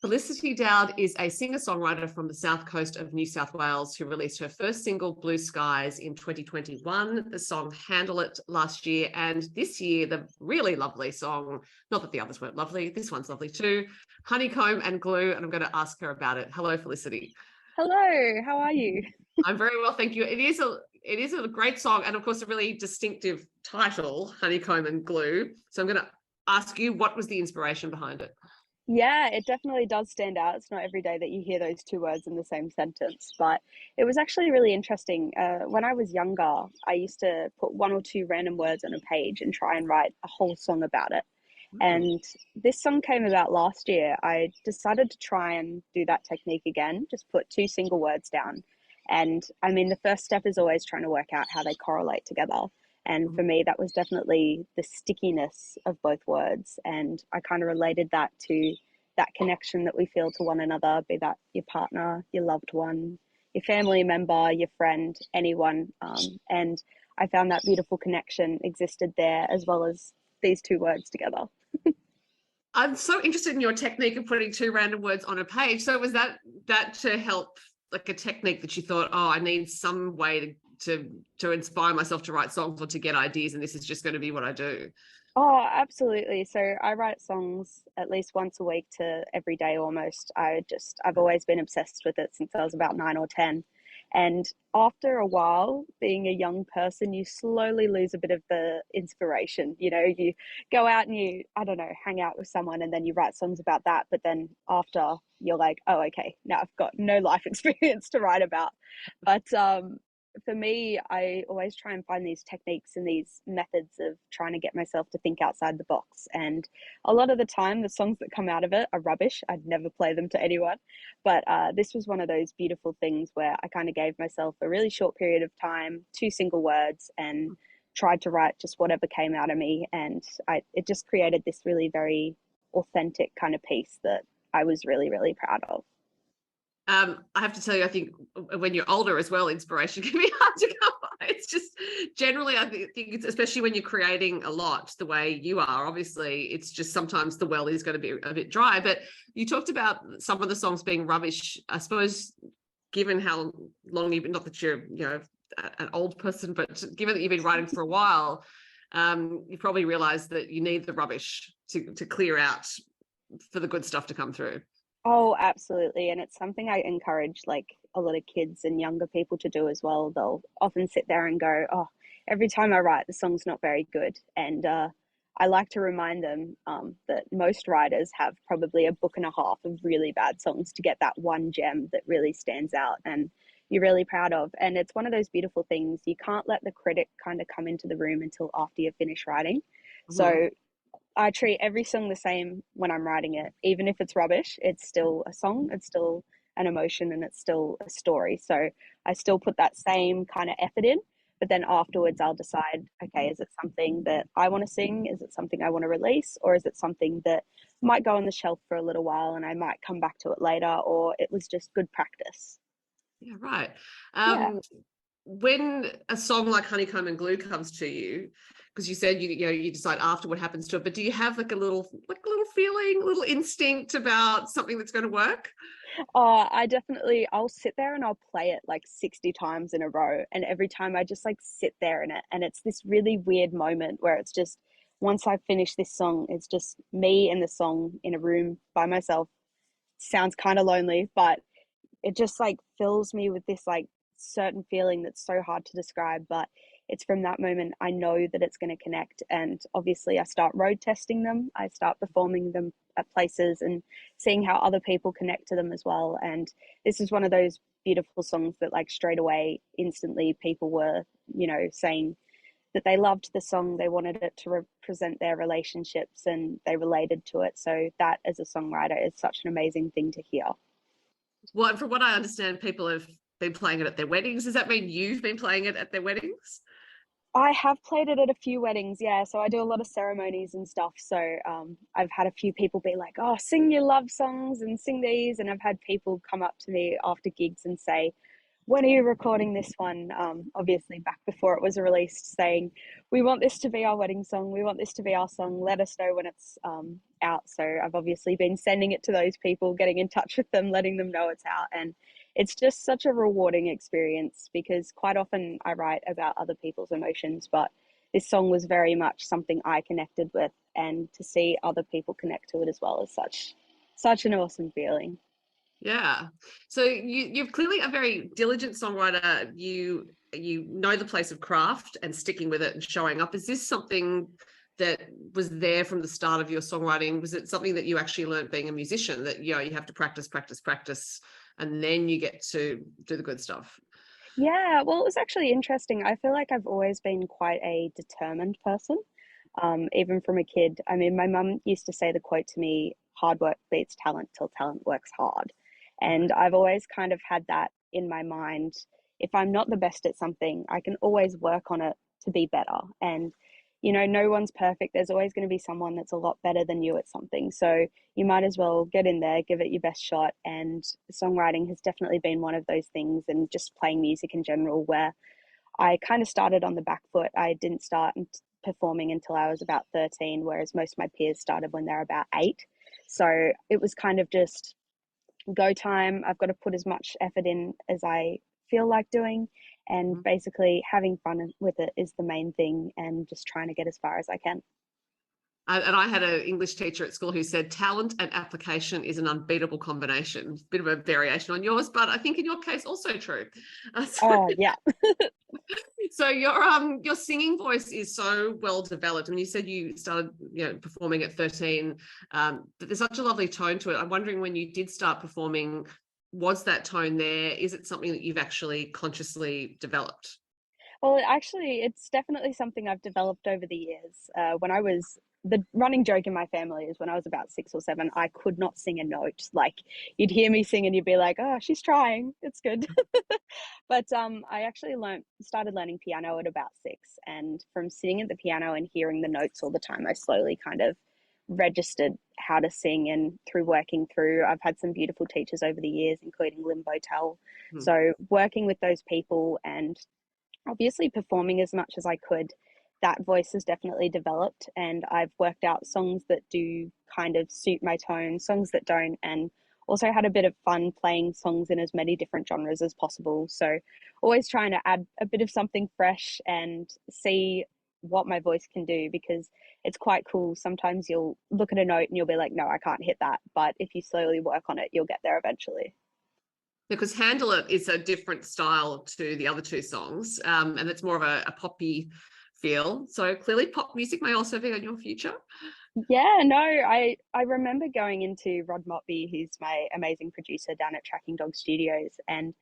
Felicity Dowd is a singer-songwriter from the south coast of New South Wales who released her first single, Blue Skies, in 2021, the song Handle It last year, and this year, the really lovely song, not that the others weren't lovely, this one's lovely too, Honeycomb and Glue, and I'm going to ask her about it. Hello, Felicity. Hello, how are you? I'm very well, thank you. It is a great song, and of course, a really distinctive title, Honeycomb and Glue. So I'm going to ask you, what was the inspiration behind it? Yeah, it definitely does stand out. It's not every day that you hear those two words in the same sentence, but it was actually really interesting. When I was younger, I used to put one or two random words on a page and try and write a whole song about it. And this song came about last year. I decided to try and do that technique again, just put two single words down. And I mean, the first step is always trying to work out how they correlate together. And for me, that was definitely the stickiness of both words. And I kind of related that to that connection that we feel to one another, be that your partner, your loved one, your family member, your friend, anyone. And I found that beautiful connection existed there, as well as these two words together. I'm so interested in your technique of putting two random words on a page. So was that to help, like a technique that you thought, oh, I need some way to inspire myself to write songs or to get ideas, and this is just going to be what I do? Oh, absolutely. So I write songs at least once a week to every day almost. I've always been obsessed with it since I was about 9 or 10. And after a while, being a young person, you slowly lose a bit of the inspiration. You know, you go out and I don't know, hang out with someone and then you write songs about that. But then after, you're like, oh, okay, now I've got no life experience to write about. But for me, I always try and find these techniques and these methods of trying to get myself to think outside the box. And a lot of the time, the songs that come out of it are rubbish. I'd never play them to anyone. But this was one of those beautiful things where I kind of gave myself a really short period of time, two single words, and tried to write just whatever came out of me. And it just created this really very authentic kind of piece that I was really, really proud of. I have to tell you, I think when you're older as well, inspiration can be hard to come by. It's just generally, I think it's, especially when you're creating a lot the way you are, obviously, it's just sometimes the well is going to be a bit dry. But you talked about some of the songs being rubbish. I suppose, given how long you've been, not that you're, an old person, but given that you've been writing for a while, you probably realized that you need the rubbish to clear out for the good stuff to come through. Oh, absolutely. And it's something I encourage like a lot of kids and younger people to do as well. They'll often sit there and go, oh, every time I write, the song's not very good. And I like to remind them that most writers have probably a book and a half of really bad songs to get that one gem that really stands out and you're really proud of. And it's one of those beautiful things. You can't let the critic kind of come into the room until after you finish writing. Mm-hmm. So I treat every song the same when I'm writing it. Even if it's rubbish, it's still a song, it's still an emotion, and it's still a story. So I still put that same kind of effort in, but then afterwards I'll decide, okay, is it something that I want to sing? Is it something I want to release? Or is it something that might go on the shelf for a little while and I might come back to it later, or it was just good practice? Yeah, right. Yeah. When a song like Honeycomb and Glue comes to you, because you said you decide after what happens to it, but do you have like a little feeling, a little instinct about something that's going to work? Oh, I'll sit there and I'll play it like 60 times in a row. And every time I just like sit there in it. And it's this really weird moment where it's just, once I finish this song, it's just me and the song in a room by myself. Sounds kind of lonely, but it just like fills me with this like certain feeling that's so hard to describe. But it's from that moment I know that it's going to connect. And obviously I start road testing them. I start performing them at places and seeing how other people connect to them as well. And this is one of those beautiful songs that like straight away, instantly people were, saying that they loved the song. They wanted it to represent their relationships and they related to it. So that as a songwriter is such an amazing thing to hear. Well, from what I understand, people have been playing it at their weddings. Does that mean you've been playing it at their weddings? I have played it at a few weddings, yeah. So I do a lot of ceremonies and stuff. So I've had a few people be like, oh, sing your love songs and sing these. And I've had people come up to me after gigs and say, when are you recording this one? Obviously back before it was released, saying, we want this to be our wedding song. We want this to be our song. Let us know when it's out. So I've obviously been sending it to those people, getting in touch with them, letting them know it's out. And it's just such a rewarding experience because quite often I write about other people's emotions, but this song was very much something I connected with, and to see other people connect to it as well is such an awesome feeling. Yeah. So you're clearly a very diligent songwriter. You know the place of craft and sticking with it and showing up. Is this something that was there from the start of your songwriting? Was it something that you actually learned being a musician, that you have to practice, practice, practice, and then you get to do the good stuff? Yeah, well, it was actually interesting. I feel like I've always been quite a determined person, even from a kid. I mean, my mum used to say the quote to me, hard work beats talent till talent works hard. And I've always kind of had that in my mind. If I'm not the best at something, I can always work on it to be better. And, no one's perfect. There's always going to be someone that's a lot better than you at something. So you might as well get in there, give it your best shot. And songwriting has definitely been one of those things, and just playing music in general, where I kind of started on the back foot. I didn't start performing until I was about 13, whereas most of my peers started when they're about 8. So it was kind of just go time. I've got to put as much effort in as I feel like doing. And basically, having fun with it is the main thing, and just trying to get as far as I can. And I had an English teacher at school who said talent and application is an unbeatable combination. Bit of a variation on yours, but I think in your case also true. Oh, yeah. So your singing voice is so well developed. I mean, you said you started performing at 13, but there's such a lovely tone to it. I'm wondering, when you did start performing, was that tone there? Is it something that you've actually consciously developed? Well, actually, it's definitely something I've developed over the years. The running joke in my family is when I was about 6 or 7, I could not sing a note. Like, you'd hear me sing and you'd be like, oh, she's trying. It's good. But I actually started learning piano at about 6. And from sitting at the piano and hearing the notes all the time, I slowly kind of registered how to sing. And through working through, I've had some beautiful teachers over the years, including Limbo Tell. So working with those people and obviously performing as much as I could, that voice has definitely developed, and I've worked out songs that do kind of suit my tone, songs that don't, and also had a bit of fun playing songs in as many different genres as possible. So always trying to add a bit of something fresh and see what my voice can do, because it's quite cool. Sometimes you'll look at a note and you'll be like, no, I can't hit that. But if you slowly work on it, you'll get there eventually. Because Handle It is a different style to the other two songs, and it's more of a poppy feel. So clearly pop music may also be on your future. Yeah, no, I remember going into Rod Motby, who's my amazing producer down at Tracking Dog Studios, and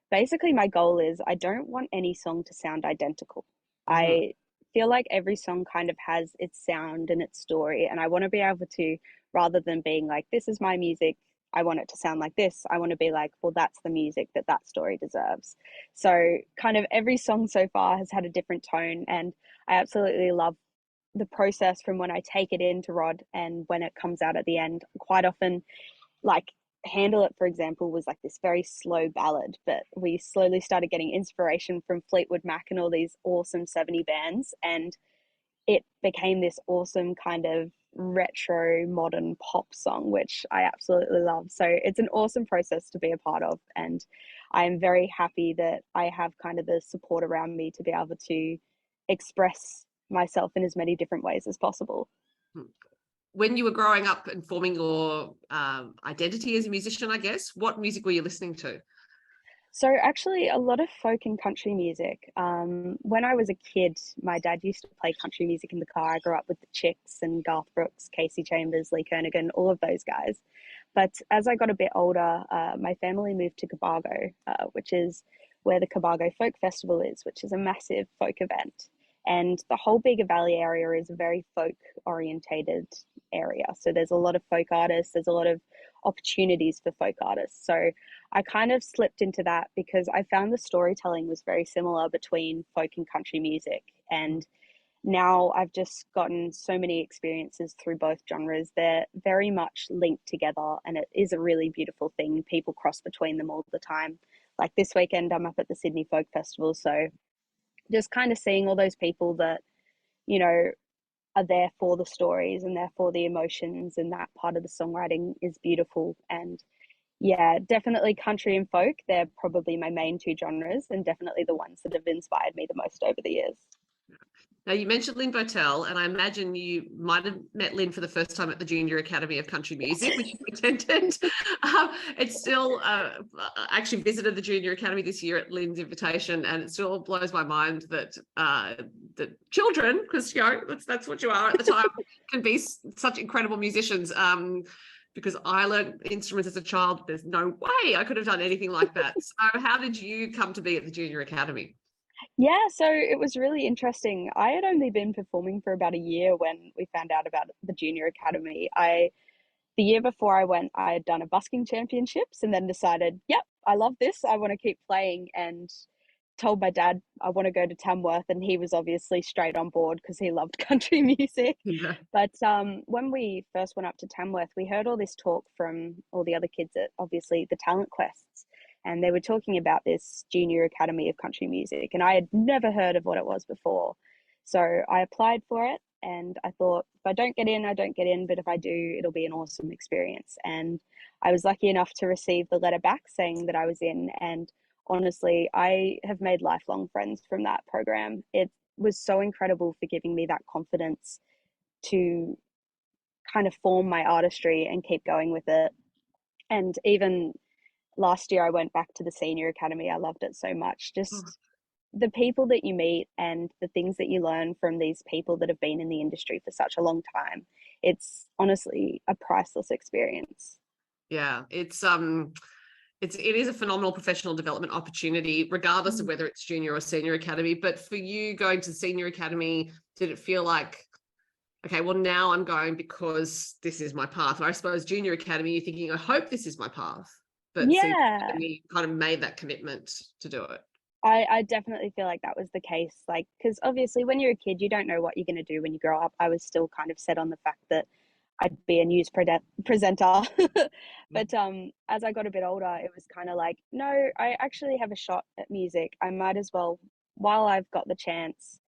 basically my goal is I don't want any song to sound identical. I feel like every song kind of has its sound and its story, and I want to be able to, rather than being like, this is my music, I want it to sound like this, I want to be like, well, that's the music that that story deserves. So kind of every song so far has had a different tone, and I absolutely love the process from when I take it into Rod and when it comes out at the end. Quite often, like Handle It, for example, was like this very slow ballad, but we slowly started getting inspiration from Fleetwood Mac and all these awesome 70 bands, and it became this awesome kind of retro modern pop song, which I absolutely love. So it's an awesome process to be a part of, and I'm very happy that I have kind of the support around me to be able to express myself in as many different ways as possible. When you were growing up and forming your identity as a musician, I guess, what music were you listening to? So actually, a lot of folk and country music. When I was a kid, my dad used to play country music in the car. I grew up with the Chicks and Garth Brooks, Casey Chambers, Lee Kernaghan, all of those guys. But as I got a bit older, my family moved to Cobargo, which is where the Cobargo Folk Festival is, which is a massive folk event. And the whole Bega Valley area is a very folk orientated area. So there's a lot of folk artists, there's a lot of opportunities for folk artists. So I kind of slipped into that because I found the storytelling was very similar between folk and country music. And now I've just gotten so many experiences through both genres. They're very much linked together, and it is a really beautiful thing. People cross between them all the time. like this weekend I'm up at the Sydney Folk Festival, so just kind of seeing all those people that, you know, are there for the stories and there for the emotions, and that part of the songwriting is beautiful. And yeah, definitely country and folk, they're probably my main two genres, and definitely the ones that have inspired me the most over the years. Now, you mentioned Lynn Botel, and I imagine you might have met Lynn for the first time at the Junior Academy of Country Music, which you attended. It's still, I actually visited the Junior Academy this year at Lynn's invitation, and it still blows my mind that that children, because you know that's what you are at the time, can be such incredible musicians. Because I learned instruments as a child, there's no way I could have done anything like that. So, how did you come to be at the Junior Academy? Yeah, so it was really interesting. I had only been performing for about a year when we found out about the Junior Academy. The year before I went, I had done a busking championships and then decided, yep, I love this. I want to keep playing, and told my dad I want to go to Tamworth, and he was obviously straight on board because he loved country music. Yeah. But when we first went up to Tamworth, we heard all this talk from all the other kids at obviously the talent quests, and they were talking about this Junior Academy of Country Music, and I had never heard of what it was before. So I applied for it, and I thought, if I don't get in, I don't get in, but if I do, it'll be an awesome experience. And I was lucky enough to receive the letter back saying that I was in, and honestly, I have made lifelong friends from that program. It was so incredible for giving me that confidence to kind of form my artistry and keep going with it. And even last year, I went back to the Senior Academy. I loved it so much. Just the people that you meet and the things that you learn from these people that have been in the industry for such a long time. It's honestly a priceless experience. Yeah, it is a phenomenal professional development opportunity, regardless of whether it's junior or senior academy. But for you going to senior academy, did it feel like, okay, well, now I'm going because this is my path? Or I suppose junior academy, you're thinking, I hope this is my path. But senior Yeah, academy kind of made that commitment to do it. I definitely feel like that was the case. Like, because obviously when you're a kid, you don't know what you're going to do when you grow up. I was still kind of set on the fact that I'd be a news presenter. But as I got a bit older, it was kind of like, no, I actually have a shot at music. I might as well, while I've got the chance,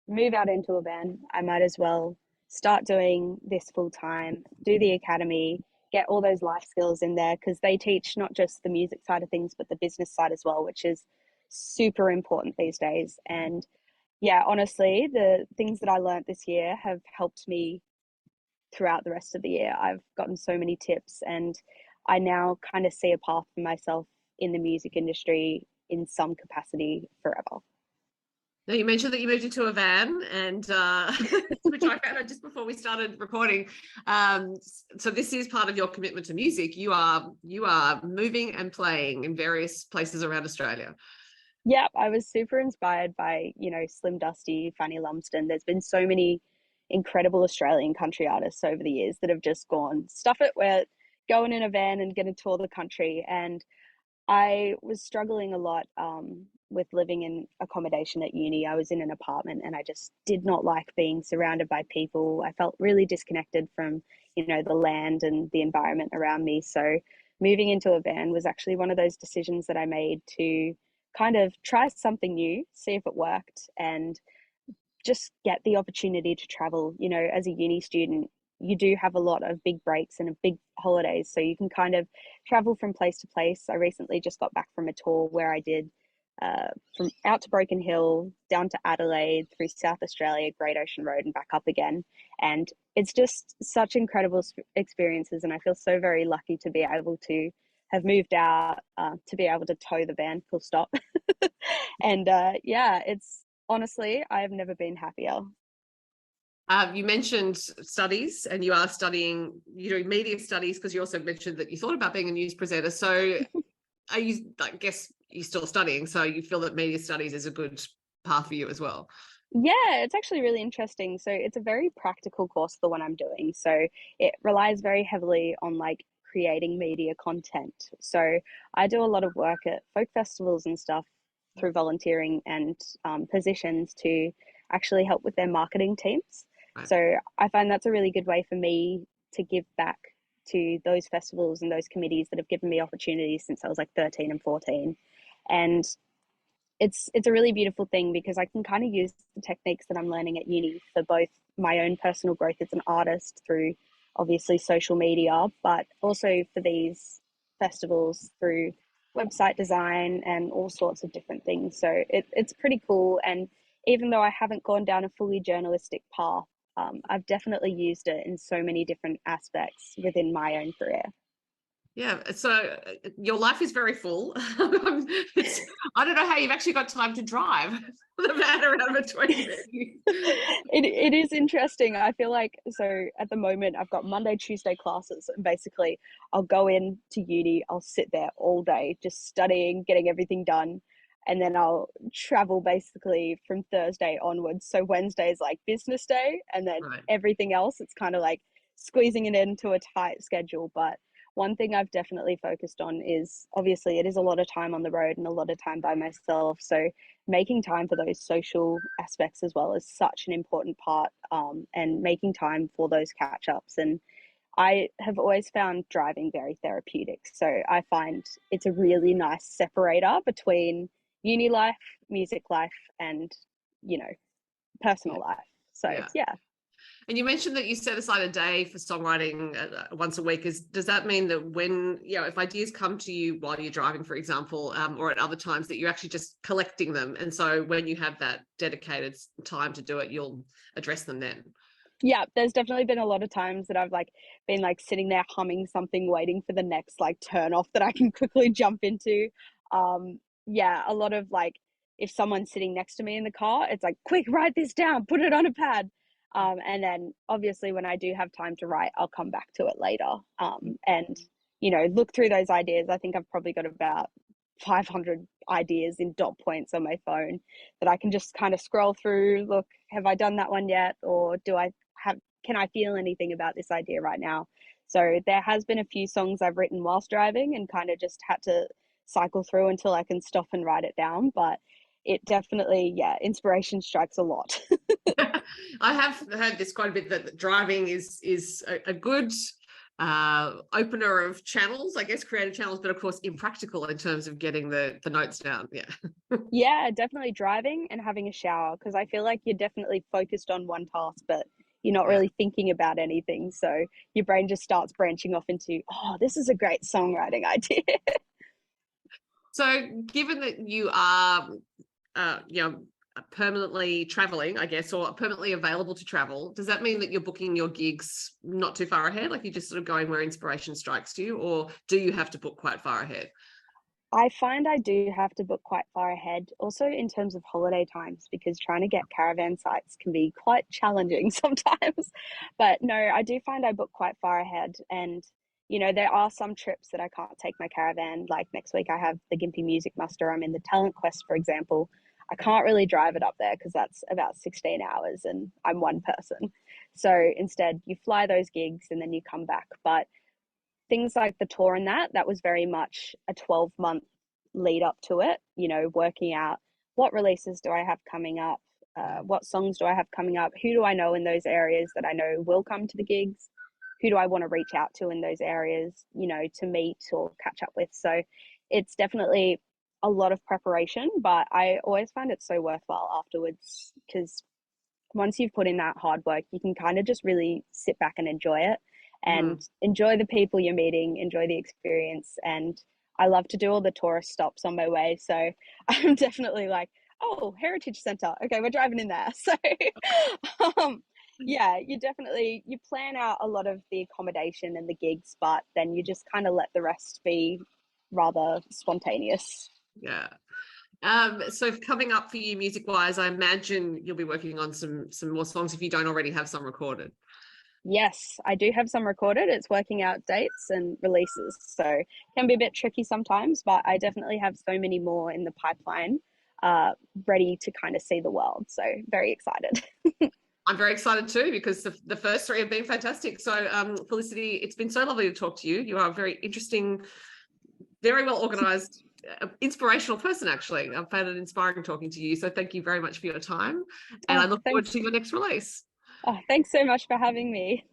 move out into a band. I might as well start doing this full time, do the academy, get all those life skills in there, because they teach not just the music side of things, but the business side as well, which is super important these days. And yeah, honestly, the things that I learned this year have helped me throughout the rest of the year. I've gotten so many tips, and I now kind of see a path for myself in the music industry in some capacity forever. Now, you mentioned that you moved into a van, and which I found out just before we started recording. So this is part of your commitment to music. You are moving and playing in various places around Australia. Yeah, I was super inspired by, Slim Dusty, Fanny Lumsden. There's been so many incredible Australian country artists over the years that have just gone, stuff it, we're going in a van and going to tour the country. And I was struggling a lot with living in accommodation at uni. I was in an apartment and I just did not like being surrounded by people. I felt really disconnected from, the land and the environment around me. So moving into a van was actually one of those decisions that I made to kind of try something new, see if it worked, and just get the opportunity to travel. As a uni student, you do have a lot of big breaks and big holidays, so you can kind of travel from place to place. I recently just got back from a tour where I did from out to Broken Hill, down to Adelaide, through South Australia, Great Ocean Road, and back up again. And it's just such incredible experiences, and I feel so very lucky to be able to have moved out, to be able to tow the van, full stop. And yeah, it's honestly, I have never been happier. You mentioned studies, and you are studying, media studies, because you also mentioned that you thought about being a news presenter. So I guess you're still studying, so you feel that media studies is a good path for you as well. Yeah, it's actually really interesting. So it's a very practical course, the one I'm doing. So it relies very heavily on like creating media content. So I do a lot of work at folk festivals and stuff through volunteering and positions to actually help with their marketing teams. Right. So I find that's a really good way for me to give back to those festivals and those committees that have given me opportunities since I was like 13 and 14. And it's a really beautiful thing because I can kind of use the techniques that I'm learning at uni for both my own personal growth as an artist through obviously social media, but also for these festivals through website design and all sorts of different things. So it's pretty cool. And even though I haven't gone down a fully journalistic path, I've definitely used it in so many different aspects within my own career. Yeah, so your life is very full. I don't know how you've actually got time to drive the van around between you. It is interesting. I feel like, so at the moment I've got Monday, Tuesday classes, and basically I'll go in to uni, I'll sit there all day just studying, getting everything done, and then I'll travel basically from Thursday onwards. So Wednesday is like business day, and then Right. everything else, it's kind of like squeezing it into a tight schedule. But one thing I've definitely focused on is, obviously it is a lot of time on the road and a lot of time by myself. So making time for those social aspects as well is such an important part, and making time for those catch ups. And I have always found driving very therapeutic. So I find it's a really nice separator between uni life, music life, and, you know, personal life. So Yeah. yeah. And you mentioned that you set aside a day for songwriting once a week. Does that mean that when, if ideas come to you while you're driving, for example, or at other times, that you're actually just collecting them? And so when you have that dedicated time to do it, you'll address them then? Yeah, there's definitely been a lot of times that I've been sitting there humming something, waiting for the next turn off that I can quickly jump into. Yeah, a lot of if someone's sitting next to me in the car, it's like, quick, write this down, put it on a pad. And then obviously when I do have time to write, I'll come back to it later. And look through those ideas. I think I've probably got about 500 ideas in dot points on my phone that I can just kind of scroll through. Look, have I done that one yet? Or can I feel anything about this idea right now? So there has been a few songs I've written whilst driving and kind of just had to cycle through until I can stop and write it down. But it definitely, inspiration strikes a lot. I have heard this quite a bit, that driving is a good opener of channels, I guess, creative channels, but of course impractical in terms of getting the notes down. Yeah. Yeah, definitely driving and having a shower, because I feel like you're definitely focused on one task, but you're not really thinking about anything. So your brain just starts branching off into, oh, this is a great songwriting idea. So given that you are, permanently traveling, I guess, or permanently available to travel, does that mean that you're booking your gigs not too far ahead? Like you're just sort of going where inspiration strikes you, or do you have to book quite far ahead? I find I do have to book quite far ahead, also in terms of holiday times, because trying to get caravan sites can be quite challenging sometimes. But no, I do find I book quite far ahead. And, there are some trips that I can't take my caravan. Like next week, I have the Gympie Music Muster. I'm in the Talent Quest, for example. I can't really drive it up there because that's about 16 hours and I'm one person. So instead, you fly those gigs and then you come back. But things like the tour and that was very much a 12-month lead up to it, working out what releases do I have coming up, what songs do I have coming up, who do I know in those areas that I know will come to the gigs, who do I want to reach out to in those areas, to meet or catch up with. So it's definitely a lot of preparation, but I always find it so worthwhile afterwards, because once you've put in that hard work, you can kind of just really sit back and enjoy it and enjoy the people you're meeting, enjoy the experience. And I love to do all the tourist stops on my way. So I'm definitely like, oh, Heritage Centre. Okay, we're driving in there. So yeah, you plan out a lot of the accommodation and the gigs, but then you just kind of let the rest be rather spontaneous. Yeah. So coming up for you music wise, I imagine you'll be working on some more songs if you don't already have some recorded. Yes, I do have some recorded. It's working out dates and releases, so it can be a bit tricky sometimes, but I definitely have so many more in the pipeline, ready to kind of see the world. So very excited. I'm very excited too, because the first three have been fantastic. So Felicity, it's been so lovely to talk to you. You are a very interesting, very well organized, inspirational person, actually. I've found it inspiring talking to you. So thank you very much for your time. And I look forward to your next release. Oh, thanks so much for having me.